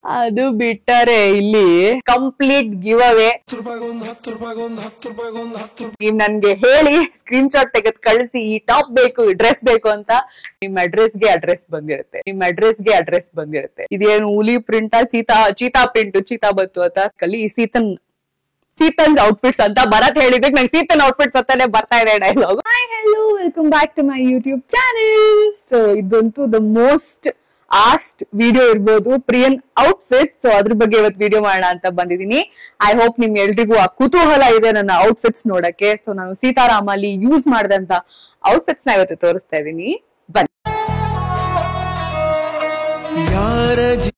ಅದು ಬಿಟ್ಟರೆ ಇಲ್ಲಿ ಕಂಪ್ಲೀಟ್ ಗಿವ್ ಅವೇ. ನೀವ್ ನನ್ಗೆ ಹೇಳಿ ಸ್ಕ್ರೀನ್ ಶಾಟ್ ತೆಗೆದು ಕಳಿಸಿ ಈ ಟಾಪ್ ಬೇಕು ಈ ಡ್ರೆಸ್ ಬೇಕು ಅಂತ, ನಿಮ್ ಅಡ್ರೆಸ್ಗೆ ಅಡ್ರೆಸ್ ಬಂದಿರುತ್ತೆ. ಇದೇನು ಹುಲಿ ಪ್ರಿಂಟಾ ಚೀತಾ ಬತ್ತು ಅಂತ ಕಲಿ. ಸೀತನ್ ಔಟ್ಫಿಟ್ಸ್ ಅಂತ ಭರತ್ ಹೇಳಿದಕ್ಕೆ ನಂಗೆ ಸೀತನ್ ಔಟ್ಫಿಟ್ಸ್ ಅಂತಾನೆ ಬರ್ತಾ ಇದೆ dialogue. Hi hello welcome back to my YouTube channel. So ಇದಂತೂ ದ ಮೋಸ್ಟ್ ಆಸ್ಟ್ ವಿಡಿಯೋ ಇರ್ಬೋದು, ಪ್ರಿಯನ್ ಔಟ್ಫಿಟ್. ಸೊ ಅದ್ರ ಬಗ್ಗೆ ಇವತ್ತು ವಿಡಿಯೋ ಮಾಡೋಣ ಅಂತ ಬಂದಿದ್ದೀನಿ. ಐ ಹೋಪ್ ನಿಮ್ ಎಲ್ರಿಗೂ ಆ ಕುತೂಹಲ ಇದೆ ನನ್ನ ಔಟ್ಫಿಟ್ಸ್ ನೋಡಕ್ಕೆ. ಸೊ ನಾನು ಸೀತಾರಾಮಲ್ಲಿ ಯೂಸ್ ಮಾಡಿದಂತ ಔಟ್ಫಿಟ್ಸ್ ನ ಇವತ್ತು ತೋರಿಸ್ತಾ ಇದ್ದೀನಿ, ಬನ್ನಿ.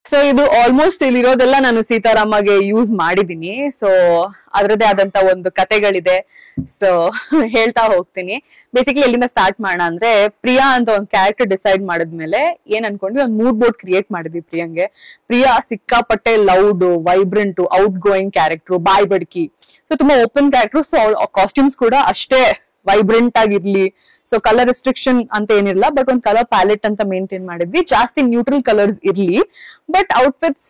ಸೊ ಇದು ಆಲ್ಮೋಸ್ಟ್ ಇಲ್ಲಿರೋದೆಲ್ಲ ನಾನು ಸೀತಾರಾಮಗೆ ಯೂಸ್ ಮಾಡಿದೀನಿ. ಸೊ ಅದ್ರದ್ದೇ ಆದಂತ ಒಂದು ಕತೆಗಳಿದೆ. ಸೊ ಹೇಳ್ತಾ ಹೋಗ್ತೀನಿ. ಬೇಸಿಕಲಿ ಎಲ್ಲಿಂದ ಸ್ಟಾರ್ಟ್ ಮಾಡೋಣ ಅಂದ್ರೆ, ಪ್ರಿಯಾ ಅಂತ ಒಂದು ಕ್ಯಾರೆಕ್ಟರ್ ಡಿಸೈಡ್ ಮಾಡಿದ್ಮೇಲೆ ಏನ್ ಅನ್ಕೊಂಡ್ವಿ, ಒಂದು ಮೂಡ್ ಬೋರ್ಡ್ ಕ್ರಿಯೇಟ್ ಮಾಡಿದ್ವಿ ಪ್ರಿಯಾಂಗೆ. ಪ್ರಿಯಾ ಸಿಕ್ಕಾಪಟ್ಟೆ loud, vibrant, outgoing character, ಬಾಯ್ ಬಡ್ಕಿ. ಸೊ ತುಂಬಾ ಓಪನ್ ಕ್ಯಾರೆಕ್ಟರ್. ಸೊ ಕಾಸ್ಟ್ಯೂಮ್ಸ್ ಕೂಡ ಅಷ್ಟೇ ವೈಬ್ರೆಂಟ್ ಆಗಿರ್ಲಿ. ಸೊ ಕಲರ್ ರೆಸ್ಟ್ರಿಕ್ಷನ್ ಅಂತ ಏನಿಲ್ಲ, ಬಟ್ ಒಂದು ಕಲರ್ ಪ್ಯಾಲೆಟ್ ಅಂತ ಮೇಂಟೈನ್ ಮಾಡಿದ್ವಿ. ಜಾಸ್ತಿ ನ್ಯೂಟ್ರಲ್ ಕಲರ್ಸ್ ಇರ್ಲಿ, but outfits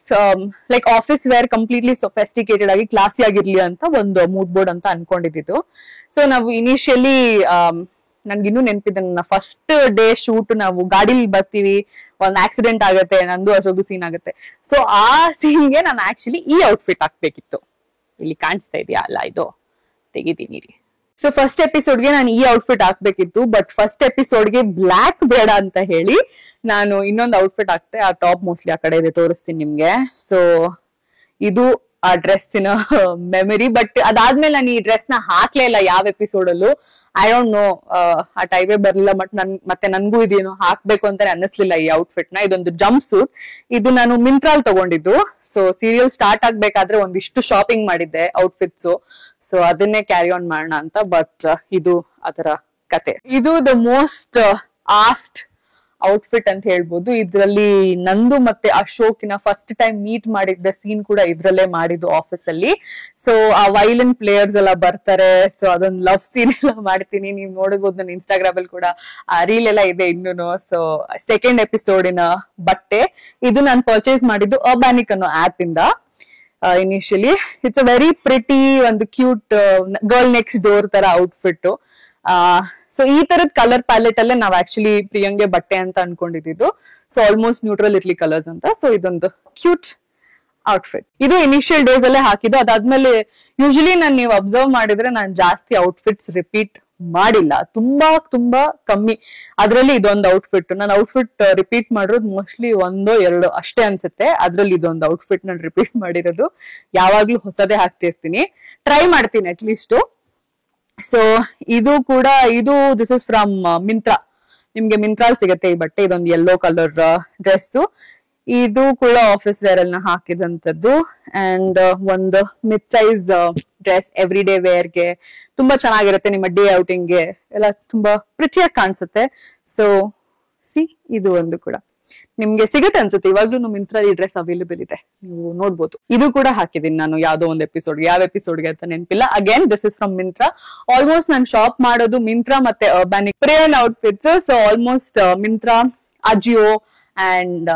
like office wear completely sophisticated ಆಗಿ ಕ್ಲಾಸಿ ಆಗಿರ್ಲಿ ಅಂತ ಒಂದು ಮೂಡ್ ಬೋರ್ಡ್ ಅಂತ ಅನ್ಕೊಂಡಿದ್ದು. ಸೊ ನಾವು ಇನಿಷಿಯಲಿ ನನ್ಗಿನ್ನೂ ನೆನಪಿದೆ, ನನ್ನ ಫಸ್ಟ್ ಡೇ ಶೂಟ್ ನಾವು ಗಾಡಿಲಿ ಬರ್ತೀವಿ, ಒಂದ್ ಆಕ್ಸಿಡೆಂಟ್ ಆಗುತ್ತೆ, ನಂದು ಅಶೋಕು ಸೀನ್ ಆಗುತ್ತೆ. ಸೊ ಆ ಸೀನ್ಗೆ ನಾನು ಆಕ್ಚುಲಿ ಈ ಔಟ್ಫಿಟ್ ಹಾಕ್ಬೇಕಿತ್ತು. ಇಲ್ಲಿ ಕಾಣಿಸ್ತಾ ಇದೆಯಾ ಅಲ್ಲ, ಇದು ತೆಗಿತೀನಿ ರೀ. ಸೊ ಫಸ್ಟ್ ಎಪಿಸೋಡ್ಗೆ ನಾನು ಈ ಔಟ್ಫಿಟ್ ಹಾಕ್ಬೇಕಿತ್ತು, ಬಟ್ ಫಸ್ಟ್ ಎಪಿಸೋಡ್ಗೆ ಬ್ಲಾಕ್ ಬೇಡ ಅಂತ ಹೇಳಿ ನಾನು ಇನ್ನೊಂದು ಔಟ್ಫಿಟ್ ಹಾಕ್ತೆ. ಆ ಟಾಪ್ ಮೋಸ್ಟ್ಲಿ ಆ ಕಡೆ ಇದೆ, ತೋರಿಸ್ತೀನಿ ನಿಮ್ಗೆ. ಸೊ ಇದು ಆ ಡ್ರೆಸ್ಸಿನ ಮೆಮರಿ. ಬಟ್ ಅದಾದ್ಮೇಲೆ ನಾನು ಈ ಡ್ರೆಸ್ ನ ಹಾಕ್ಲೇ ಇಲ್ಲ ಯಾವ ಎಪಿಸೋಡ್ ಅಲ್ಲೂ. ಐ ಡೋಂಟ್ ನೋ, ಆ ಟೈಮೇ ಬರ್ಲಿಲ್ಲ. ಬಟ್ ಮತ್ತೆ ನನ್ಗೂ ಇದೇನು ಹಾಕ್ಬೇಕು ಅಂತಾನೆ ಅನ್ನಿಸ್ಲಿಲ್ಲ ಈ ಔಟ್ಫಿಟ್ ನ. ಇದೊಂದು ಜಂಪ್ ಸೂಟ್. ಇದು ನಾನು ಮಿಂತ್ರಾಲ್ ತಗೊಂಡಿದ್ದು. ಸೊ ಸೀರಿಯಲ್ ಸ್ಟಾರ್ಟ್ ಆಗ್ಬೇಕಾದ್ರೆ ಒಂದಿಷ್ಟು ಶಾಪಿಂಗ್ ಮಾಡಿದ್ದೆ ಔಟ್ಫಿಟ್ಸ್. ಸೊ ಅದನ್ನೇ ಕ್ಯಾರಿ ಆನ್ ಮಾಡೋಣ ಅಂತ. ಬಟ್ ಇದು ಅದರ ಕತೆ. ಇದು ದ ಮೋಸ್ಟ್ ಆಸ್ಟ್ ಔಟ್ಫಿಟ್ ಅಂತ ಹೇಳ್ಬೋದು. ಇದ್ರಲ್ಲಿ ನಂದು ಮತ್ತೆ ಅಶೋಕಿನ ಫಸ್ಟ್ ಟೈಮ್ ಮೀಟ್ ಮಾಡಿದ್ದ ಸೀನ್ ಕೂಡ ಇದ್ರಲ್ಲೇ ಮಾಡಿದ್ದು ಆಫೀಸ್ ಅಲ್ಲಿ. ಸೊ ಆ ವೈಲಿನ್ ಪ್ಲೇಯರ್ಸ್ ಎಲ್ಲ ಬರ್ತಾರೆ. ಸೊ ಅದೊಂದು ಲವ್ ಸೀನ್ ಎಲ್ಲ ಮಾಡ್ತೀನಿ. ನೀವು ನೋಡಬಹುದು ನನ್ನ ಇನ್ಸ್ಟಾಗ್ರಾಮ್ ಅಲ್ಲಿ ಕೂಡ ಆ ರೀಲ್ ಎಲ್ಲ ಇದೆ ಇನ್ನೂನು. ಸೊ ಸೆಕೆಂಡ್ ಎಪಿಸೋಡಿನ ಬಟ್ಟೆ ಇದು ನಾನು ಪರ್ಚೇಸ್ ಮಾಡಿದ್ದು ಅರ್ಬ್ಯಾನಿಕ್ ಅನ್ನೋ ಆಪ್ ಇಂದ. Initially it's a very pretty, ಒಂದು ಕ್ಯೂಟ್ ಗರ್ಲ್ ನೆಕ್ಸ್ಟ್ ಡೋರ್ ತರ ಔಟ್ಫಿಟ್. ಸೊ ಈ ತರದ್ ಕಲರ್ ಪ್ಯಾಲೆಟ್ ಅಲ್ಲೇ ನಾವ್ ಆಕ್ಚುಲಿ ಪ್ರಿಯಂಗೆ ಬಟ್ಟೆ ಅಂತ ಅನ್ಕೊಂಡಿದ್ದು. ಸೊ ಆಲ್ಮೋಸ್ಟ್ ನ್ಯೂಟ್ರಲ್ ಇರ್ಲಿ ಕಲರ್ಸ್ ಅಂತ. ಸೊ ಇದೊಂದು ಕ್ಯೂಟ್ ಔಟ್ಫಿಟ್. ಇದು ಇನಿಷಿಯಲ್ ಡೇಸ್ ಅಲ್ಲೇ ಹಾಕಿದ್ದು. ಅದಾದ್ಮೇಲೆ ಯೂಶಲಿ ನೀವು ಅಬ್ಸರ್ವ್ ಮಾಡಿದ್ರೆ ನಾನು ಜಾಸ್ತಿ ಔಟ್ಫಿಟ್ಸ್ ರಿಪೀಟ್ ಮಾಡಿಲ್ಲ, ತುಂಬಾ ಕಮ್ಮಿ. ಅದ್ರಲ್ಲಿ ಇದೊಂದು ಔಟ್ಫಿಟ್ ನಾನು ಔಟ್ಫಿಟ್ ರಿಪೀಟ್ ಮಾಡಿರೋದು ಮೋಸ್ಟ್ಲಿ 1-2 ಅಷ್ಟೇ ಅನ್ಸುತ್ತೆ. ಅದ್ರಲ್ಲಿ ಇದೊಂದು ಔಟ್ಫಿಟ್ ನಾನು ರಿಪೀಟ್ ಮಾಡಿರೋದು. ಯಾವಾಗ್ಲೂ ಹೊಸದೇ ಹಾಕ್ತಿರ್ತೀನಿ, ಟ್ರೈ ಮಾಡ್ತೀನಿ ಅಟ್ಲೀಸ್ಟ್. ಸೊ ಇದು ಕೂಡ ದಿಸ್ ಇಸ್ ಫ್ರಮ್ ಮಿಂತ್ರಾ. ನಿಮ್ಗೆ ಮಿಂತ್ರಾಲ್ ಸಿಗತ್ತೆ ಈ ಬಟ್ಟೆ. ಇದೊಂದು ಯೆಲ್ಲೋ ಕಲರ್ ಡ್ರೆಸ್. ಇದು ಕೂಡ ಆಫೀಸ್ ವೇರ್ ಅಲ್ಲಿ ಹಾಕಿದಂತದ್ದು. ಅಂಡ್ ಒಂದು mid size dress every day ವೇರ್ಗೆ ತುಂಬಾ ಚೆನ್ನಾಗಿರುತ್ತೆ. ನಿಮ್ಮ ಡೇ ಔಟಿಂಗ್ಗೆ ಎಲ್ಲ ತುಂಬಾ ಪ್ರಿಟಿಯಾಗಿ ಕಾಣಿಸುತ್ತೆ. ಸೊ ಇದು ಒಂದು ಕೂಡ ನಿಮ್ಗೆ ಸಿಗತ್ತೆ ಅನ್ಸುತ್ತೆ. ಇವಾಗ್ಲೂ ಮಿಂತ್ರಾ ಈ ಡ್ರೆಸ್ ಅವೈಲೇಬಲ್ ಇದೆ, ನೀವು ನೋಡ್ಬೋದು. ಇದು ಕೂಡ ಹಾಕಿದೀನಿ ನಾನು ಯಾವ್ದೋ ಒಂದು ಎಪಿಸೋಡ್, ಯಾವ ಎಪಿಸೋಡ್ಗೆ ಅಂತ ನೆನಪಿಲ್ಲ. Again this is from Myntra. Almost ನಾನು ಶಾಪ್ ಮಾಡೋದು ಮಿಂತ್ರಾ ಮತ್ತೆ ಅರ್ಬ್ಯಾನಿಕ್ ಪ್ರಿಯನ್ outfits. So almost Myntra, Ajio and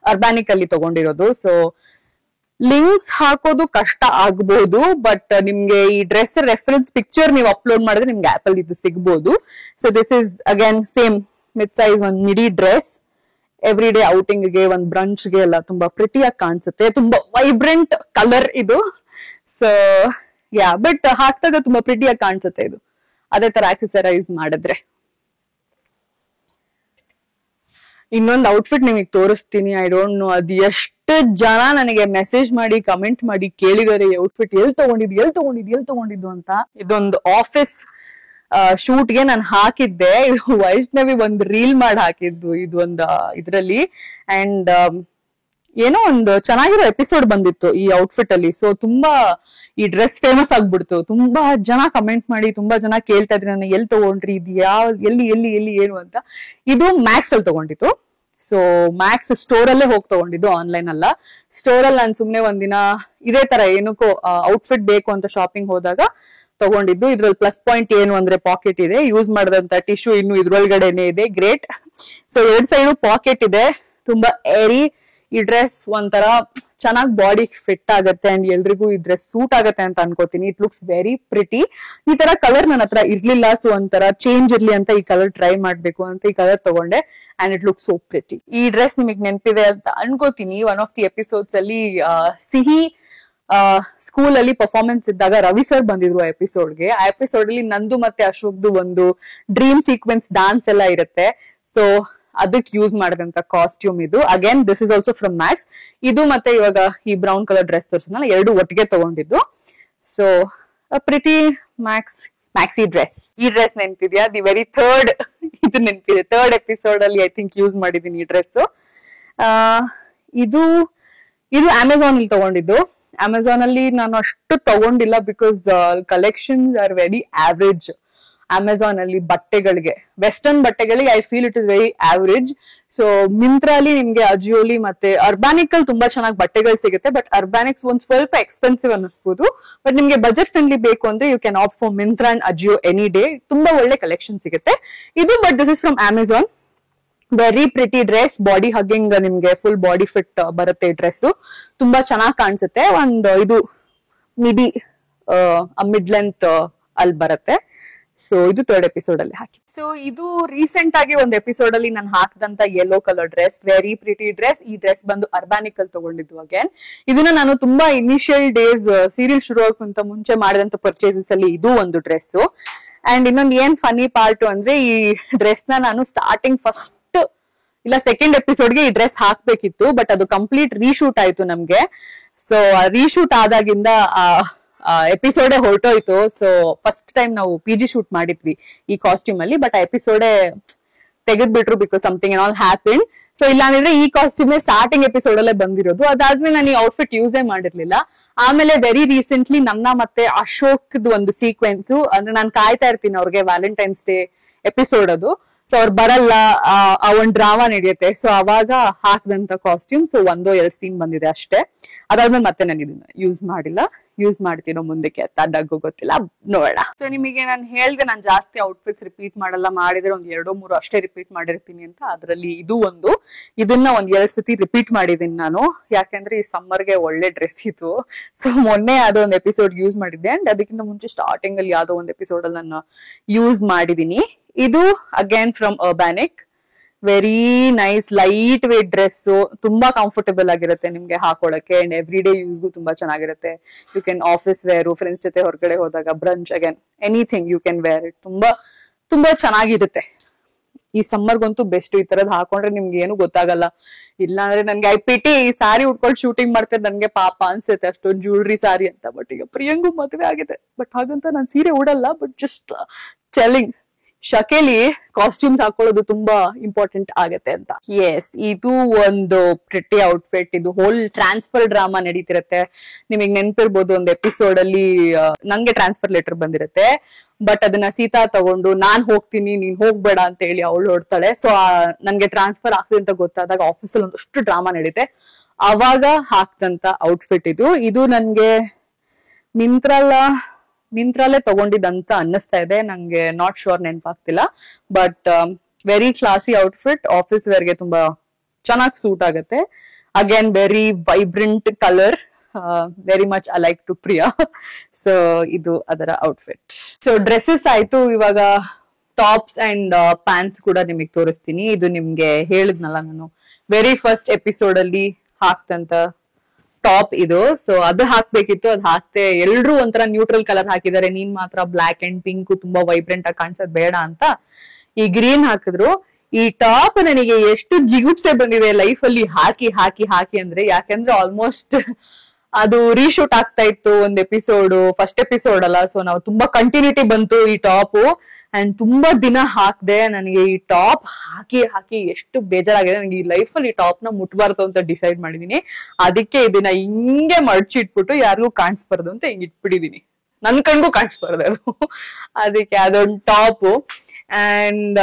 Urbanic ಅಲ್ಲಿ ತಗೊಂಡಿರೋದು. ಸೊ ಲಿಂಕ್ಸ್ ಹಾಕೋದು ಕಷ್ಟ ಆಗ್ಬಹುದು, ಬಟ್ ನಿಮ್ಗೆ ಈ ಡ್ರೆಸ್ ರೆಫರೆನ್ಸ್ ಪಿಕ್ಚರ್ ನೀವು ಅಪ್ಲೋಡ್ ಮಾಡಿದ್ರೆ ನಿಮ್ಗೆ ಆಪ್ ಅಲ್ಲಿ ಇದು ಸಿಗ್ಬಹುದು. So this is again same mid size ಒಂದು ಮಿಡಿ ಡ್ರೆಸ್. ಎವ್ರಿ ಡೇ ಔಟಿಂಗ್ ಗೆ, ಒಂದು ಬ್ರಂಚ್ ಗೆ ಎಲ್ಲ ತುಂಬಾ ಪ್ರಿಟಿಯಾಗಿ ಕಾಣಿಸುತ್ತೆ. ತುಂಬಾ ವೈಬ್ರೆಂಟ್ ಕಲರ್ ಇದು. ಸೊ ಬಟ್ ಹಾಕ್ದಾಗ ತುಂಬಾ ಪ್ರಿಟಿಯಾಗಿ ಕಾಣಿಸುತ್ತೆ ಇದು. ಅದೇ ತರ ಆಕ್ಸೆಸರೈಸ್ ಮಾಡಿದ್ರೆ. ಇನ್ನೊಂದು ಔಟ್ಫಿಟ್ ನಿಮಗೆ ತೋರಿಸ್ತೀನಿ. ಐ ಡೋಂಟ್ ನೋ ಅದು ಎಷ್ಟು ಜನ ನನಗೆ ಮೆಸೇಜ್ ಮಾಡಿ ಕಮೆಂಟ್ ಮಾಡಿ ಕೇಳಿದಾರೆ ಈ ಔಟ್ಫಿಟ್ ಎಲ್ಲಿ ತಗೊಂಡಿದ್ದು ಅಂತ. ಇದೊಂದು ಆಫೀಸ್ ಶೂಟ್ ಗೆ ನಾನು ಹಾಕಿದ್ದೆ. ಇದು ವೈಷ್ಣವಿ ಒಂದು ರೀಲ್ ಮಾಡಿ ಹಾಕಿದ್ದು ಇದು ಒಂದು ಇದ್ರಲ್ಲಿ. ಅಂಡ್ ಏನೋ ಒಂದು ಚೆನ್ನಾಗಿರೋ ಎಪಿಸೋಡ್ ಬಂದಿತ್ತು ಈ ಔಟ್ಫಿಟ್ ಅಲ್ಲಿ. ಸೊ ತುಂಬಾ ಈ ಡ್ರೆಸ್ ಫೇಮಸ್ ಆಗ್ಬಿಡ್ತು. ತುಂಬಾ ಜನ ಕಮೆಂಟ್ ಮಾಡಿ ತುಂಬಾ ಜನ ಕೇಳ್ತಾ ಇದ್ರಿ ನನ್ನ ಎಲ್ಲಿ ತಗೊಂಡ್ರಿ, ಇದು ಎಲ್ಲಿ ಏನು ಅಂತ. ಇದು ಮ್ಯಾಕ್ಸ್ ಅಲ್ಲಿ ತಗೊಂಡಿತ್ತು. ಸೊ ಮ್ಯಾಕ್ಸ್ ಸ್ಟೋರ್ ಅಲ್ಲೇ ಹೋಗಿ ತಗೊಂಡಿದ್ದು, ಆನ್ಲೈನ್ ಅಲ್ಲ. ಸ್ಟೋರ್ ಅಲ್ಲಿ ನಾನು ಸುಮ್ನೆ ಒಂದಿನ ಇದೇ ತರ ಏನಕ್ಕೋ ಔಟ್ಫಿಟ್ ಬೇಕು ಅಂತ ಶಾಪಿಂಗ್ ಹೋದಾಗ ತಗೊಂಡಿದ್ದು. ಇದ್ರಲ್ಲಿ ಪ್ಲಸ್ ಪಾಯಿಂಟ್ ಏನು ಅಂದ್ರೆ ಪಾಕೆಟ್ ಇದೆ. ಯೂಸ್ ಮಾಡಿದಂತ ಟಿಶ್ಯೂ ಇನ್ನು ಇದ್ರೊಳಗಡೆನೆ ಇದೆ. ಗ್ರೇಟ್. ಸೊ 2 ಸೈಡು ಪಾಕೆಟ್ ಇದೆ. ತುಂಬಾ ಏರಿ. ಈ ಡ್ರೆಸ್ ಒಂಥರ ಚೆನ್ನಾಗಿ ಬಾಡಿ ಫಿಟ್ ಆಗುತ್ತೆ ಅಂಡ್ ಎಲ್ರಿಗೂ ಈ ಡ್ರೆಸ್ ಸೂಟ್ ಆಗುತ್ತೆ ಅಂತ ಅನ್ಕೋತೀನಿ. It looks very pretty. ಈ ತರ ಕಲರ್ ನನ್ನ ಹತ್ರ ಇರ್ಲಿಲ್ಲ, ಸೊ ಒಂಥರ ಚೇಂಜ್ ಇರ್ಲಿ ಅಂತ ಈ ಕಲರ್ ಟ್ರೈ ಮಾಡ್ಬೇಕು ಅಂತ ಈ ಕಲರ್ ತಗೊಂಡೆ and it look so pretty. ಈ ಡ್ರೆಸ್ ನಿಮಗೆ ನೆನಪಿದೆ ಅಂತ ಅನ್ಕೋತೀನಿ. ಒನ್ ಆಫ್ ದಿ ಎಪಿಸೋಡ್ಸ್ ಅಲ್ಲಿ ಸಿಹಿ ಸ್ಕೂಲ್ ಅಲ್ಲಿ ಪರ್ಫಾರ್ಮೆನ್ಸ್ ಇದ್ದಾಗ ರವಿ ಸರ್ ಬಂದಿದ್ರು ಆ ಎಪಿಸೋಡ್ಗೆ. ಆ ಎಪಿಸೋಡ್ ಅಲ್ಲಿ ನಂದು ಮತ್ತೆ ಅಶೋಕ್ದು ಒಂದು ಡ್ರೀಮ್ ಸೀಕ್ವೆನ್ಸ್ ಡಾನ್ಸ್ ಎಲ್ಲ ಇರುತ್ತೆ. ಸೊ ಅದಕ್ಕೆ ಯೂಸ್ ಮಾಡಿದಂತ ಕಾಸ್ಟ್ಯೂಮ್ ಇದು. Again this is also from Max. ಇದು ಮತ್ತೆ ಇವಾಗ ಈ ಬ್ರೌನ್ ಕಲರ್ ಡ್ರೆಸ್ ತೋರಿಸಿದ್ನಲ್ಲ, ಎರಡು ಒಟ್ಟಿಗೆ ತಗೊಂಡಿದ್ದು. So pretty maxi dress. ಈ ಡ್ರೆಸ್ ನೆನ್ಪಿದ್ಯಾ? ದಿ ವೆರಿ ಥರ್ಡ್ ಇದು ನೆನ್ಪಿದೆ. ಥರ್ಡ್ ಎಪಿಸೋಡ್ ಅಲ್ಲಿ ಐ ಥಿಂಕ್ ಯೂಸ್ ಮಾಡಿದೀನಿ ಈ ಡ್ರೆಸ್. ಇದು ಅಮೆಝಾನ್ ಅಲ್ಲಿ ತಗೊಂಡಿದ್ದು. ಅಮೆಝಾನ್ ಅಲ್ಲಿ ನಾನು ಅಷ್ಟು ತಗೊಂಡಿಲ್ಲ because collections are very average. Amazon ಅಲ್ಲಿ ಬಟ್ಟೆಗಳಿಗೆ, ವೆಸ್ಟರ್ನ್ ಬಟ್ಟೆಗಳಿಗೆ I feel it is very average. So ಮಿಂತ್ರಾಲಿ ನಿಮ್ಗೆ, ಅಜಿಯೋಲಿ ಮತ್ತೆ ಅರ್ಬ್ಯಾನಿಕ್ ಅಲ್ಲಿ ತುಂಬಾ ಚೆನ್ನಾಗಿ ಬಟ್ಟೆಗಳು ಸಿಗುತ್ತೆ. ಬಟ್ ಅರ್ಬ್ಯಾನಿಕ್ಸ್ ಒಂದ್ ಸ್ವಲ್ಪ ಎಕ್ಸ್ಪೆನ್ಸಿವ್ ಅನ್ನಿಸ್ಬೋದು. ಬಟ್ ನಿಮ್ಗೆ ಬಜೆಟ್ ಫ್ರೆಂಡ್ಲಿ ಬೇಕು ಅಂದ್ರೆ you can opt for Myntra and Ajio any day. ತುಂಬಾ ಒಳ್ಳೆ ಕಲೆಕ್ಷನ್ ಸಿಗುತ್ತೆ ಇದು. But this is from Amazon. Very pretty dress. Body hugging, ನಿಮ್ಗೆ ಫುಲ್ ಬಾಡಿ ಫಿಟ್ ಬರುತ್ತೆ ಈ ಡ್ರೆಸ್. ತುಂಬಾ ಚೆನ್ನಾಗಿ ಕಾಣಿಸುತ್ತೆ. ಒಂದು ಇದು ಮಿಡಿ ಮಿಡ್ ಲೆಂತ್ ಅಲ್ಲಿ ಬರುತ್ತೆ. ಸೊ ಇದು ಥರ್ಡ್ ಎಪಿಸೋಡ್ ಅಲ್ಲಿ ಹಾಕಿ. ಸೊ ಇದು ರೀಸೆಂಟ್ ಆಗಿ ಒಂದು ಎಪಿಸೋಡ್ ಅಲ್ಲಿ ನಾನು ಹಾಕಿದಂತ yellow colour dress, very pretty dress. ಈ ಡ್ರೆಸ್ ಬಂದು ಅರ್ಬ್ಯಾನಿಕ್ ಅಲ್ಲಿ ತಗೊಂಡಿದ್ದು. ಅಗೇನ್ ಇದನ್ನ ನಾನು ತುಂಬಾ ಇನಿಷಿಯಲ್ ಡೇಸ್ ಸೀರಿಯಲ್ ಶುರು ಆಗೋಕ್ಕಿಂತ ಮುಂಚೆ ಮಾಡಿದಂತ ಪರ್ಚೇಸಸ್ ಅಲ್ಲಿ ಇದು ಒಂದು ಡ್ರೆಸ್. ಅಂಡ್ ಇನ್ನೊಂದು ಏನ್ ಫನಿ ಪಾರ್ಟ್ ಅಂದ್ರೆ, ಈ ಡ್ರೆಸ್ ನ ನಾನು ಸ್ಟಾರ್ಟಿಂಗ್ ಫಸ್ಟ್ ಇಲ್ಲ ಸೆಕೆಂಡ್ ಎಪಿಸೋಡ್ಗೆ ಈ ಡ್ರೆಸ್ ಹಾಕ್ಬೇಕಿತ್ತು. ಬಟ್ ಅದು ಕಂಪ್ಲೀಟ್ ರೀಶೂಟ್ ಆಯ್ತು ನಮ್ಗೆ. ಸೊ ರೀಶೂಟ್ ಆದಾಗಿಂದ ಎಪಿಸೋಡೇ ಹೊರಟೋಯ್ತು. ಸೊ ಫಸ್ಟ್ ಟೈಮ್ ನಾವು PG ಶೂಟ್ ಮಾಡಿದ್ವಿ ಈ ಕಾಸ್ಟ್ಯೂಮ್ ಅಲ್ಲಿ. ಬಟ್ ಆ ಎಪಿಸೋಡೇ ತೆಗೆದ್ಬಿಟ್ರು because something all happen. So ಇಲ್ಲಾಂದ್ರೆ ಈ ಕಾಸ್ಟ್ಯೂಮೇ ಸ್ಟಾರ್ಟಿಂಗ್ ಎಪಿಸೋಡ್ ಅಲ್ಲೇ ಬಂದಿರೋದು. ಅದಾದ್ಮೇಲೆ ನಾನು ಈ ಔಟ್ಫಿಟ್ ಯೂಸೇ ಮಾಡಿರ್ಲಿಲ್ಲ. ಆಮೇಲೆ ವೆರಿ ರೀಸೆಂಟ್ಲಿ ನನ್ನ ಮತ್ತೆ ಅಶೋಕ್ದು ಒಂದು ಸೀಕ್ವೆನ್ಸ್, ಅಂದ್ರೆ ನಾನು ಕಾಯ್ತಾ ಇರ್ತೀನಿ ಅವ್ರಿಗೆ ವ್ಯಾಲೆಂಟೈನ್ಸ್ ಡೇ ಎಪಿಸೋಡ್ ಅದು. ಸೊ ಅವ್ರು ಬರಲ್ಲ, ಆ ಒಂದ್ ಡ್ರಾಮಾ ನಡೆಯುತ್ತೆ. ಸೊ ಅವಾಗ ಹಾಕ್ದಂತ ಕಾಸ್ಟ್ಯೂಮ್. ಸೊ 1-2 ಸೀನ್ ಬಂದಿದೆ ಅಷ್ಟೇ. ಅದಾದ್ಮೇಲೆ ಮತ್ತೆ ನಾನು ಇದನ್ನ ಯೂಸ್ ಮಾಡಿಲ್ಲ. ಯೂಸ್ ಮಾಡ್ತೀನೋ ಮುಂದಕ್ಕೆ ಅದಾಗೂ ಗೊತ್ತಿಲ್ಲ, ನೋಡೋಣ. ಸೊ ನಿಮಗೆ ನಾನು ಹೇಳ್ದೆ, ನಾನು ಜಾಸ್ತಿ ಔಟ್ಫಿಟ್ಸ್ ರಿಪೀಟ್ ಮಾಡಲ್ಲ. ಮಾಡಿದ್ರೆ ಒಂದ್ 2-3 ಅಷ್ಟೇ ರಿಪೀಟ್ ಮಾಡಿರ್ತೀನಿ ಅಂತ. ಅದ್ರಲ್ಲಿ ಇದು ಒಂದು. ಇದನ್ನ 1-2 ಸತಿ ರಿಪೀಟ್ ಮಾಡಿದೀನಿ ನಾನು. ಯಾಕಂದ್ರೆ ಈ ಸಮ್ಮರ್ಗೆ ಒಳ್ಳೆ ಡ್ರೆಸ್ ಇದು. ಸೊ ಮೊನ್ನೆ ಯಾವ್ದೋ ಒಂದು ಎಪಿಸೋಡ್ ಯೂಸ್ ಮಾಡಿದ್ದೆ. ಅಂಡ್ ಅದಕ್ಕಿಂತ ಮುಂಚೆ ಸ್ಟಾರ್ಟಿಂಗ್ ಅಲ್ಲಿ ಯಾವ್ದೋ ಒಂದು ಎಪಿಸೋಡ್ ಅಲ್ಲಿ ನಾನು ಯೂಸ್ ಮಾಡಿದೀನಿ. ಇದು again from Urbanic. Very nice light weight dress. ತುಂಬಾ ಕಂಫರ್ಟಬಲ್ ಆಗಿರುತ್ತೆ ನಿಮ್ಗೆ ಹಾಕೊಳಕ್ಕೆ. ಅಂಡ್ ಎವ್ರಿ ಡೇ ಯೂಸ್ಗೂ ತುಂಬಾ ಚೆನ್ನಾಗಿರುತ್ತೆ. You can office wear, friends ಜೊತೆ ಹೊರಗಡೆ ಹೋದಾಗ, brunch, again anything you can wear it. ತುಂಬಾ ಚೆನ್ನಾಗಿರುತ್ತೆ. ಈ ಸಮ್ಮರ್ಗಂತೂ ಬೆಸ್ಟ್. ಈ ತರದ್ ಹಾಕೊಂಡ್ರೆ ನಿಮ್ಗೆ ಏನು ಗೊತ್ತಾಗಲ್ಲ. ಇಲ್ಲ ಅಂದ್ರೆ ನನ್ಗೆ ಐಪಿಟಿ ಈ ಸಾರಿ ಉಟ್ಕೊಂಡು ಶೂಟಿಂಗ್ ಮಾಡ್ತಾರೆ, ನನ್ಗೆ ಪಾಪ ಅನ್ಸುತ್ತೆ ಅಷ್ಟೊಂದು ಜ್ಯುವೆಲ್ರಿ ಸಾರಿ ಅಂತ. ಬಟ್ ಈಗ ಪ್ರಿಯಂಗೂ ಮದುವೆ ಆಗಿದೆ. ಬಟ್ ಹಾಗಂತ ನಾನು ಸೀರೆ ಉಡಲ್ಲ. ಬಟ್ ಜಸ್ಟ್ ಟೆಲ್ಲಿಂಗ್, ಶಕೆಲಿ ಕಾಸ್ಟ್ಯೂಮ್ಸ್ ಹಾಕೊಳ್ಳೋದು ತುಂಬಾ ಇಂಪಾರ್ಟೆಂಟ್ ಆಗತ್ತೆ ಅಂತ. ಎಸ್, ಇದು ಒಂದು ಪ್ರಿಟಿ ಔಟ್ಫಿಟ್. ಇದು ಹೋಲ್ ಟ್ರಾನ್ಸ್ಫರ್ ಡ್ರಾಮಾ ನಡೀತಿರತ್ತೆ. ನಿಮಗ್ ನೆನ್ಪಿರ್ಬೋದು, ಒಂದು ಎಪಿಸೋಡ್ ಅಲ್ಲಿ ನಂಗೆ ಟ್ರಾನ್ಸ್ಫರ್ ಲೆಟರ್ ಬಂದಿರುತ್ತೆ. ಬಟ್ ಅದನ್ನ ಸೀತಾ ತಗೊಂಡು ನಾನ್ ಹೋಗ್ತೀನಿ ನೀನ್ ಹೋಗ್ಬೇಡ ಅಂತ ಹೇಳಿ ಅವಳು ಹೊಡ್ತಾಳೆ. ಸೊ ನನ್ಗೆ ಟ್ರಾನ್ಸ್ಫರ್ ಆಗ್ತದೆ ಅಂತ ಗೊತ್ತಾದಾಗ ಆಫೀಸಲ್ಲಿ ಒಂದಷ್ಟು ಡ್ರಾಮಾ ನಡೀತೆ. ಅವಾಗ ಹಾಕ್ದಂತ ಔಟ್ಫಿಟ್ ಇದು. ಇದು ನನ್ಗೆ ಮಿಂತ್ರಾಲೇ ತಗೊಂಡಿದ್ದಂತ ಅನ್ನಿಸ್ತಾ ಇದೆ. ನಂಗೆ ನಾಟ್ ಶೋರ್, ನೆನಪಾಗ್ತಿಲ್ಲ. But very classy outfit. Office ವೇರ್ಗೆ ತುಂಬಾ ಚೆನ್ನಾಗಿ ಸೂಟ್ ಆಗುತ್ತೆ. Again very vibrant colour, very much alike to Priya. So ಇದು ಅದರ ಔಟ್ಫಿಟ್. ಸೊ ಡ್ರೆಸ್ಸಸ್ ಆಯ್ತು. ಇವಾಗ ಟಾಪ್ಸ್ ಅಂಡ್ ಪ್ಯಾಂಟ್ಸ್ ಕೂಡ ನಿಮಗೆ ತೋರಿಸ್ತೀನಿ. ಇದು ನಿಮ್ಗೆ ಹೇಳಿದ್ನಲ್ಲ ನಾನು ವೆರಿ ಫಸ್ಟ್ ಎಪಿಸೋಡ್ ಅಲ್ಲಿ ಹಾಕ್ತಂತ ಟಾಪ್ ಇದು. ಸೊ ಅದು ಹಾಕ್ಬೇಕಿತ್ತು, ಅದು ಹಾಕ್ತೆ. ಎಲ್ರು ಒಂಥರ ನ್ಯೂಟ್ರಲ್ ಕಲರ್ ಹಾಕಿದ್ದಾರೆ. ನೀನ್ ಮಾತ್ರ ಬ್ಲಾಕ್ ಅಂಡ್ ಪಿಂಕ್ ತುಂಬಾ ವೈಬ್ರೆಂಟ್ ಆಗಿ ಕಾಣಿಸೋದ್ ಬೇಡ ಅಂತ ಈ ಗ್ರೀನ್ ಹಾಕಿದ್ರು. ಈ ಟಾಪ್ ನನಗೆ ಎಷ್ಟು ಜಿಗುಪ್ಸೆ ಬಂದಿದೆ ಲೈಫ್ ಅಲ್ಲಿ ಹಾಕಿ ಹಾಕಿ ಹಾಕಿ ಅಂದ್ರೆ. ಯಾಕಂದ್ರೆ ಆಲ್ಮೋಸ್ಟ್ ಅದು ರೀಶೂಟ್ ಆಗ್ತಾ ಇತ್ತು ಒಂದು ಎಪಿಸೋಡ್, ಫಸ್ಟ್ ಎಪಿಸೋಡ್ ಅಲ್ಲ. ಸೊ ನಾವು ತುಂಬಾ ಕಂಟಿನ್ಯೂಟಿ ಬಂತು ಈ ಟಾಪ್. ಅಂಡ್ ತುಂಬಾ ದಿನ ಹಾಕ್ದೆ. ನನಗೆ ಈ ಟಾಪ್ ಹಾಕಿ ಹಾಕಿ ಎಷ್ಟು ಬೇಜಾರಾಗಿದೆ. ನನಗೆ ಈ ಲೈಫ್ ಅಲ್ಲಿ ಈ ಟಾಪ್ ನ ಮುಟ್ಬಾರ್ದು ಅಂತ ಡಿಸೈಡ್ ಮಾಡಿದೀನಿ. ಅದಕ್ಕೆ ಇದನ್ನ ಹಿಂಗೆ ಮಡ್ಚಿಟ್ಬಿಟ್ಟು ಯಾರಿಗೂ ಕಾಣಿಸ್ಬಾರ್ದು ಅಂತ ಹಿಂಗ್ ಇಟ್ಬಿಟ್ಟಿದೀನಿ. ನನ್ ಕಣ್ಗೂ ಕಾಣಿಸ್ಬಾರ್ದು ಅದು. ಅದಕ್ಕೆ ಅದೊಂದು ಟಾಪ್. ಅಂಡ್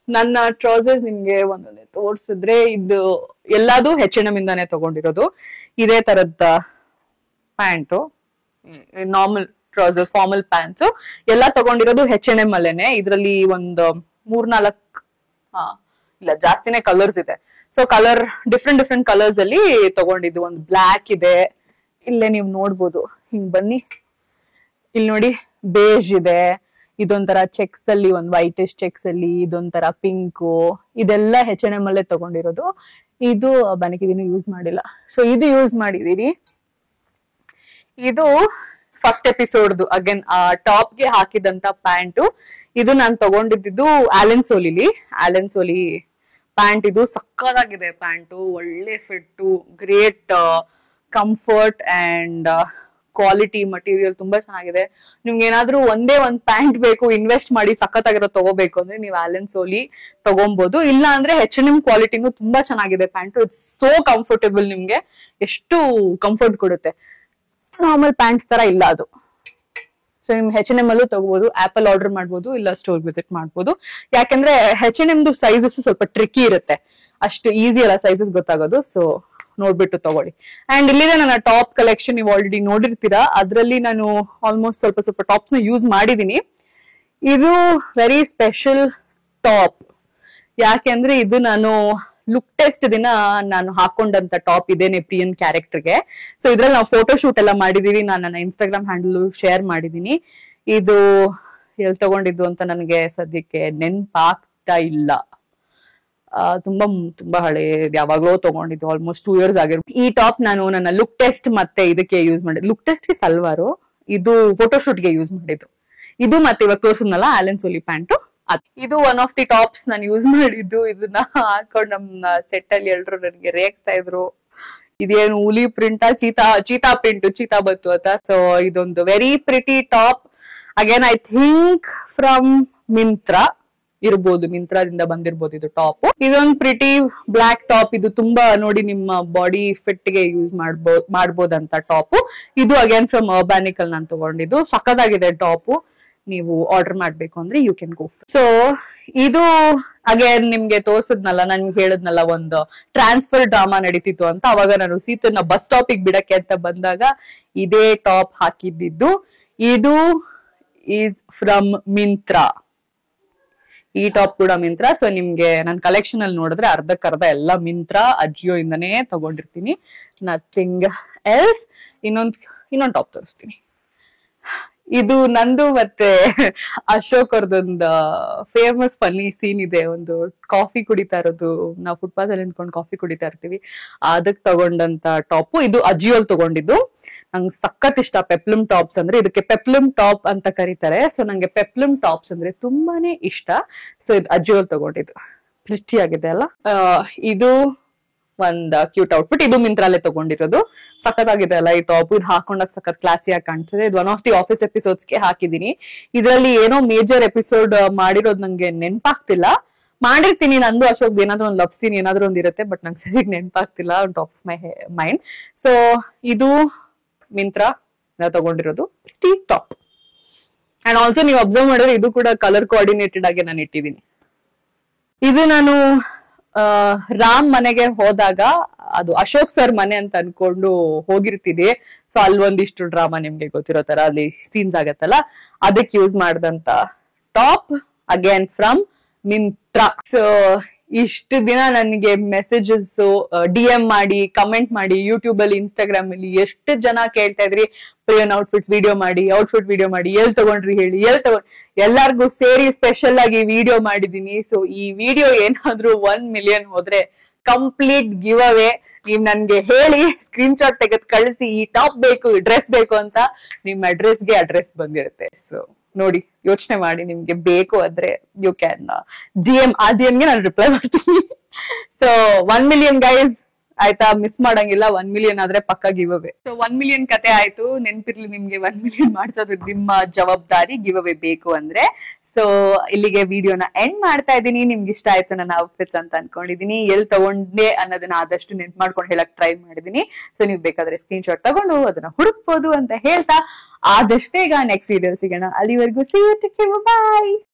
ನನ್ನ ಟ್ರೌಸರ್ಸ್ ನಿಮ್ಗೆ ಒಂದೊಂದೇ ತೋರ್ಸಿದ್ರೆ, ಇದು ಎಲ್ಲಾದು H&M ಇಂದಾನೆ ತಗೊಂಡಿರೋದು. ಇದೇ ತರದ್ pant, normal trouser, formal pants ಎಲ್ಲ ತಗೊಂಡಿರೋದು H&M ಅಲ್ಲೇನೆ. ಇದ್ರಲ್ಲಿ ಒಂದು 3-4 ಇಲ್ಲ ಜಾಸ್ತಿನೇ ಕಲರ್ಸ್ ಇದೆ. ಸೊ ಕಲರ್ ಡಿಫ್ರೆಂಟ್ ಕಲರ್ಸ್ ಅಲ್ಲಿ ತಗೊಂಡಿದ್ದು. ಒಂದು ಬ್ಲಾಕ್ ಇದೆ, ಇಲ್ಲೇ ನೀವು ನೋಡ್ಬೋದು, ಹಿಂಗ್ ಬನ್ನಿ ಇಲ್ಲಿ ನೋಡಿ, ಬೇಜ್ ಇದೆ, ಇದೊಂಥರ ಚೆಕ್ಸ್ ಅಲ್ಲಿ, ಒಂದು ವೈಟಿಶ್ ಚೆಕ್ಸ್ ಅಲ್ಲಿ, ಇದೊಂಥರ ಪಿಂಕು, ಇದೆಲ್ಲ H&M ಅಲ್ಲೇ ತಗೊಂಡಿರೋದು. ಇದು ಬನಕಿದೀನಿ, ಯೂಸ್ ಮಾಡಿಲ್ಲ. ಸೊ ಇದು ಯೂಸ್ ಮಾಡಿದೀನಿ. ಇದು ಫಸ್ಟ್ ಎಪಿಸೋಡ್ದು ಅಗೇನ್ ಟಾಪ್ ಗೆ ಹಾಕಿದಂತ ಪ್ಯಾಂಟು. ಇದು ನಾನು ತಗೊಂಡಿದ್ದು ಆಲೆನ್ ಸೋಲಿ ಪ್ಯಾಂಟ್. ಇದು ಸಕ್ಕದಾಗಿದೆ ಪ್ಯಾಂಟು, ಒಳ್ಳೆ fit, great comfort and quality, material ತುಂಬಾ ಚೆನ್ನಾಗಿದೆ. ನಿಮ್ಗೆ ಏನಾದ್ರೂ ಒಂದೇ ಒಂದ್ ಪ್ಯಾಂಟ್ ಬೇಕು, ಇನ್ವೆಸ್ಟ್ ಮಾಡಿ ಸಖತ್ತಾಗಿರೋ ತಗೋಬೇಕು ಅಂದ್ರೆ ನೀವು ಆಲೆನ್ ಸೋಲಿ ತಗೊಬಹುದು. ಇಲ್ಲ ಅಂದ್ರೆ H&M ಕ್ವಾಲಿಟಿನೂ ತುಂಬಾ ಚೆನ್ನಾಗಿದೆ ಪ್ಯಾಂಟು. ಇಟ್ಸ್ ಸೋ ಕಂಫರ್ಟೇಬಲ್, ನಿಮ್ಗೆ ಎಷ್ಟು ಕಂಫರ್ಟ್ ಕೊಡುತ್ತೆ. ನಾರ್ಮಲ್ ಪ್ಯಾಂಟ್ಸ್ ತರ ಇಲ್ಲ ಅದು. ಸೊ ನಿಮ್ H&M ಅಲ್ಲೂ ತಗೋಬಹುದು, ಆಪಲ್ ಆರ್ಡರ್ ಮಾಡ್ಬೋದು, ಇಲ್ಲ ಸ್ಟೋರ್ ವಿಸಿಟ್ ಮಾಡ್ಬೋದು. ಯಾಕಂದ್ರೆ H&M ಸೈಜಸ್ ಸ್ವಲ್ಪ ಟ್ರಿಕಿ ಇರುತ್ತೆ, ಅಷ್ಟು ಈಸಿ ಅಲ್ಲ ಸೈಜಸ್ ಗೊತ್ತಾಗೋದು. ಸೊ ನೋಡ್ಬಿಟ್ಟು ತಗೊಳ್ಳಿ. ಅಂಡ್ ಇಲ್ಲಿದೆ ನನ್ನ ಟಾಪ್ ಕಲೆಕ್ಷನ್, ನೀವು ಆಲ್ರೆಡಿ ನೋಡಿರ್ತೀರಾ. ಅದ್ರಲ್ಲಿ ನಾನು ಆಲ್ಮೋಸ್ಟ್ ಸ್ವಲ್ಪ ಟಾಪ್ಸ್ ನ ಯೂಸ್ ಮಾಡಿದೀನಿ. ಇದು ವೆರಿ ಸ್ಪೆಷಲ್ ಟಾಪ್, ಯಾಕೆಂದ್ರೆ ಇದು ನಾನು ಲುಕ್ ಟೆಸ್ಟ್ ದಿನ ನಾನು ಹಾಕೊಂಡಂತ ಟಾಪ್ ಇದೇನೆ ಪ್ರಿಯನ್ ಕ್ಯಾರೆಕ್ಟರ್ಗೆ. ಸೊ ಇದ್ರಲ್ಲಿ ನಾವು ಫೋಟೋ ಶೂಟ್ ಎಲ್ಲ ಮಾಡಿದೀವಿ, ನಾನು ನನ್ನ ಇನ್ಸ್ಟಾಗ್ರಾಮ್ ಹ್ಯಾಂಡಲ್ ಶೇರ್ ಮಾಡಿದೀನಿ. ಇದು ಎಲ್ಲಿ ತಗೊಂಡಿದ್ದು ಅಂತ ನನಗೆ ಸದ್ಯಕ್ಕೆ ನೆನ್ಪಾಗ್ತಾ ಇಲ್ಲ. ತುಂಬಾ ಹಳೆ, ಯಾವಾಗ್ಲೋ ತಗೊಂಡಿದ್ದು, ಆಲ್ಮೋಸ್ಟ್ 2 years ಆಗಿರ್ಬೋದು. ಈ ಟಾಪ್ ನಾನು ನನ್ನ ಲುಕ್ ಟೆಸ್ಟ್ ಮತ್ತೆ ಇದಕ್ಕೆ ಯೂಸ್ ಮಾಡಿದ್ದು. ಲುಕ್ ಟೆಸ್ಟ್ ಗೆ ಸಲ್ವಾರು, ಇದು ಫೋಟೋಶೂಟ್ ಗೆ ಯೂಸ್ ಮಾಡಿದ್ದು. ಇದು ಮತ್ತೆ ಇವಾಗ ತೋರ್ಸದ್ನಲ್ಲ ಆಲೆನ್ ಸೋಲಿ ಪ್ಯಾಂಟು, ಇದು ಒನ್ ಆಫ್ ದಿ ಟಾಪ್ಸ್ ನಾನು ಯೂಸ್ ಮಾಡಿದ್ದು. ಇದನ್ನ ಹಾಕೊಂಡು ನಮ್ಮ ಸೆಟ್ ಅಲ್ಲಿ ಎಲ್ರು ನನಗೆ ರೇಗಿಸ್ತಾ ಇದ್ರು, ಇದೇನು ಹುಲಿ ಪ್ರಿಂಟ್, ಚೀತಾ ಪ್ರಿಂಟ್, ಚೀತಾ ಬತ್ತು ಅಂತ. ಸೊ ಇದೊಂದು very pretty top, again I think from Myntra ಇರ್ಬೋದು, ಮಿಂತ್ರಾದಿಂದ ಬಂದಿರ್ಬೋದು ಇದು ಟಾಪ್. ಇದೊಂದು ಪ್ರಿಟಿ ಬ್ಲಾಕ್ ಟಾಪ್. ಇದು ತುಂಬಾ ನೋಡಿ ನಿಮ್ಮ ಬಾಡಿ ಫಿಟ್ ಗೆ ಯೂಸ್ ಮಾಡ್ಬೋದಂತ ಟಾಪ್. ಇದು ಅಗೇನ್ ಫ್ರಮ್ ಅರ್ಬ್ಯಾನಿಕಲ್ ನಾನು ತಗೊಂಡಿದ್ದು. ಸಖತ್ತಾಗಿದೆ ಟಾಪ್, ನೀವು ಆರ್ಡರ್ ಮಾಡ್ಬೇಕು ಅಂದ್ರೆ ಯು ಕ್ಯಾನ್ ಗೋ. ಸೊ ಇದು ಅಗೇನ್ ನಿಮ್ಗೆ ತೋರ್ಸದ್ನಲ್ಲ, ನನ್ಗೆ ಹೇಳದ್ನಲ್ಲ ಒಂದು ಟ್ರಾನ್ಸ್ಫರ್ ಡ್ರಾಮಾ ನಡೀತಿತ್ತು ಅಂತ. ಅವಾಗ ನಾನು ಸೀತನ್ನ ಬಸ್ ಸ್ಟಾಪಿಗೆ ಬಿಡಕ್ಕೆ ಅಂತ ಬಂದಾಗ ಇದೇ ಟಾಪ್ ಹಾಕಿದ್ದು. ಇದು ಈಸ್ ಫ್ರಮ್ ಮಿಂತ್ರಾ, ಈ ಟಾಪ್ ಕೂಡ ಮಿಂತ್ರಾ. ಸೊ ನಿಮ್ಗೆ ನನ್ನ ಕಲೆಕ್ಷನ್ ಅಲ್ಲಿ ನೋಡಿದ್ರೆ ಅರ್ಧಕ್ಕರ್ಧ ಎಲ್ಲ ಮಿಂತ್ರಾ, ಅಜಿಯೋ ಇಂದನೇ ತಗೊಂಡಿರ್ತೀನಿ, ನಥಿಂಗ್ ಎಲ್ಸ್. ಇನ್ನೊಂದು ಟಾಪ್ ತೋರಿಸ್ತೀನಿ. ಇದು ನಂದು ಮತ್ತೆ ಅಶೋಕ್ ಅವ್ರದೊಂದು ಫೇಮಸ್ ಫನ್ನಿ ಸೀನ್ ಇದೆ. ಒಂದು ಕಾಫಿ ಕುಡಿತಾ ಇರೋದು, ನಾವು ಫುಟ್ಪಾತ್ ಅಲ್ಲಿ ನಿಂತ್ಕೊಂಡು ಕಾಫಿ ಕುಡಿತಾ ಇರ್ತೀವಿ, ಅದಕ್ಕೆ ತಗೊಂಡಂತ ಟಾಪ್. ಇದು ಅಜಿಯೋಲ್ ತಗೊಂಡಿದ್ದು. ನಂಗೆ ಸಖತ್ ಇಷ್ಟ ಪೆಪ್ಲಮ್ ಟಾಪ್ಸ್ ಅಂದ್ರೆ, ಇದಕ್ಕೆ ಪೆಪ್ಲಮ್ ಟಾಪ್ ಅಂತ ಕರೀತಾರೆ. ಸೊ ನಂಗೆ ಪೆಪ್ಲಮ್ ಟಾಪ್ಸ್ ಅಂದ್ರೆ ತುಂಬಾನೇ ಇಷ್ಟ. ಸೊ ಇದು ಅಜಿಯೋಲ್ ತಗೊಂಡಿದ್ದು, ಪ್ರಿಟಿ ಆಗಿದೆ ಅಲ್ಲ. ಇದು ಒಂದ್ ಕ್ಯೂಟ್ ಔಟ್ಫಿಟ್, ಇದು ಮಿಂತ್ರಾಲೆ ತಗೊಂಡಿರೋದು. ಸಖತ್ತಾಗಿದೆ ಅಲ್ಲ ಈ ಟಾಪ್. ಇದು ಹಾಕೊಂಡಾಗ ಸಖತ್ ಕ್ಲಾಸಿಯಾಗಿ ಕಾಣ್ತದೆ. ಇದು ಒನ್ ಆಫ್ ದಿ ಆಫೀಸ್ ಎಪಿಸೋಡ್ಸ್ಗೆ ಹಾಕಿದೀನಿ. ಇದರಲ್ಲಿ ಏನೋ ಮೇಜರ್ ಎಪಿಸೋಡ್ ಮಾಡಿರೋದು ನಂಗೆ ನೆನ್ಪಾಗ್ತಿಲ್ಲ. ಮಾಡಿರ್ತೀನಿ, ನಂದು ಅಶೋಕ್ ಏನಾದ್ರು ಒಂದು ಲವ್ ಸೀನ್ ಏನಾದ್ರು ಒಂದ್ ಇರುತ್ತೆ, ಬಟ್ ನಂಗೆ ಸರಿಯಾಗಿ ನೆನ್ಪಾಗ್ತಿಲ್ಲ top of my mind. So ಇದು ಮಿಂತ್ರಾ ತಗೊಂಡಿರೋದು ಪ್ರಿಟಿ ಟಾಪ್. ಅಂಡ್ ಆಲ್ಸೋ ನೀವು ಅಬ್ಸರ್ವ್ ಮಾಡಿದ್ರೆ ಇದು ಕೂಡ ಕಲರ್ ಕೋಆರ್ಡಿನೇಟೆಡ್ ಆಗಿ ನಾನು ಇಟ್ಟಿದ್ದೀನಿ. ಇದು ನಾನು ರಾಮ್ ಮನೆಗೆ ಹೋದಾಗ, ಅದು ಅಶೋಕ್ ಸರ್ ಮನೆ ಅಂತ ಅನ್ಕೊಂಡು ಹೋಗಿರ್ತೀನಿ. ಸೊ ಅಲ್ಲಿ ಒಂದಿಷ್ಟು ಡ್ರಾಮಾ ನಿಮ್ಗೆ ಗೊತ್ತಿರೋ ತರ ಅಲ್ಲಿ ಸೀನ್ಸ್ ಆಗತ್ತಲ್ಲ, ಅದಕ್ಕೆ ಯೂಸ್ ಮಾಡಿದಂತ top, again from Myntra. So ಇಷ್ಟು ದಿನ ನನಗೆ ಮೆಸೇಜಸ್ DM ಮಾಡಿ, ಕಮೆಂಟ್ ಮಾಡಿ, ಯೂಟ್ಯೂಬ್ ಅಲ್ಲಿ, ಇನ್ಸ್ಟಾಗ್ರಾಮ್ ಅಲ್ಲಿ ಎಷ್ಟು ಜನ ಕೇಳ್ತಾ ಇದ್ರಿ ಪ್ರಿಯನ್ ಔಟ್ಫಿಟ್ಸ್ ವಿಡಿಯೋ ಮಾಡಿ, ಎಲ್ ತಗೊಂಡ್ರಿ ಹೇಳಿ, ಎಲ್ಲಾರ್ಗು ಸೇರಿ ಸ್ಪೆಷಲ್ ಆಗಿ ವಿಡಿಯೋ ಮಾಡಿದೀನಿ. ಸೊ ಈ ವಿಡಿಯೋ ಏನಾದ್ರೂ 1 million ಹೋದ್ರೆ ಕಂಪ್ಲೀಟ್ ಗಿವ್ ಅವೇ. ನೀವ್ ನನ್ಗೆ ಹೇಳಿ, ಸ್ಕ್ರೀನ್ ಶಾಟ್ ತೆಗೆದು ಕಳಿಸಿ, ಈ ಟಾಪ್ ಬೇಕು, ಡ್ರೆಸ್ ಬೇಕು ಅಂತ, ನಿಮ್ ಅಡ್ರೆಸ್ಗೆ ಅಡ್ರೆಸ್ ಬಂದಿರುತ್ತೆ. ಸೊ ನೋಡಿ, ಯೋಚನೆ ಮಾಡಿ, ನಿಮ್ಗೆ ಬೇಕು ಅಂದ್ರೆ ಯು ಕ್ಯಾನ್ DM. ಆ DMಗೆ ನಾನು ರಿಪ್ಲೈ ಮಾಡ್ತೀನಿ. ಸೊ 1 million ಗೈಸ್, ಆಯ್ತಾ? ಮಿಸ್ ಮಾಡಂಗಿಲ್ಲ. 1 million ಆದ್ರೆ ಪಕ್ಕ ಗಿವ್ ಅವೇ. ಸೊ 1 million ಕತೆ ಆಯ್ತು. ನೆನ್ಪಿರ್ಲಿ ನಿಮ್ಗೆ, 1 million ಮಾಡ್ಸೋದು ನಿಮ್ಮ ಜವಾಬ್ದಾರಿ, ಗಿವ್ ಅವೇ ಬೇಕು ಅಂದ್ರೆ. ಸೊ ಇಲ್ಲಿಗೆ ವಿಡಿಯೋನ ಎಂಡ್ ಮಾಡ್ತಾ ಇದ್ದೀನಿ. ನಿಮ್ಗೆ ಇಷ್ಟ ಆಯ್ತು ನನ್ನ ಔಟ್ಫಿಟ್ಸ್ ಅಂತ ಅನ್ಕೊಂಡಿದೀನಿ. ಎಲ್ಲಿ ತಗೊಂಡೆ ಅನ್ನೋದನ್ನ ಆದಷ್ಟು ನೆನ್ಪು ಮಾಡ್ಕೊಂಡು ಹೇಳಕ್ ಟ್ರೈ ಮಾಡಿದೀನಿ. ಸೊ ನೀವು ಬೇಕಾದ್ರೆ ಸ್ಕ್ರೀನ್ ಶಾಟ್ ತಗೊಂಡು ಅದನ್ನ ಹುಡುಕ್ಬೋದು ಅಂತ ಹೇಳ್ತಾ, ಆದಷ್ಟು ಬೇಗ ನೆಕ್ಸ್ಟ್ ವಿಡಿಯೋ ಸಿಗೋಣ. ಅಲ್ಲಿವರೆಗೂ see you, take care, bye.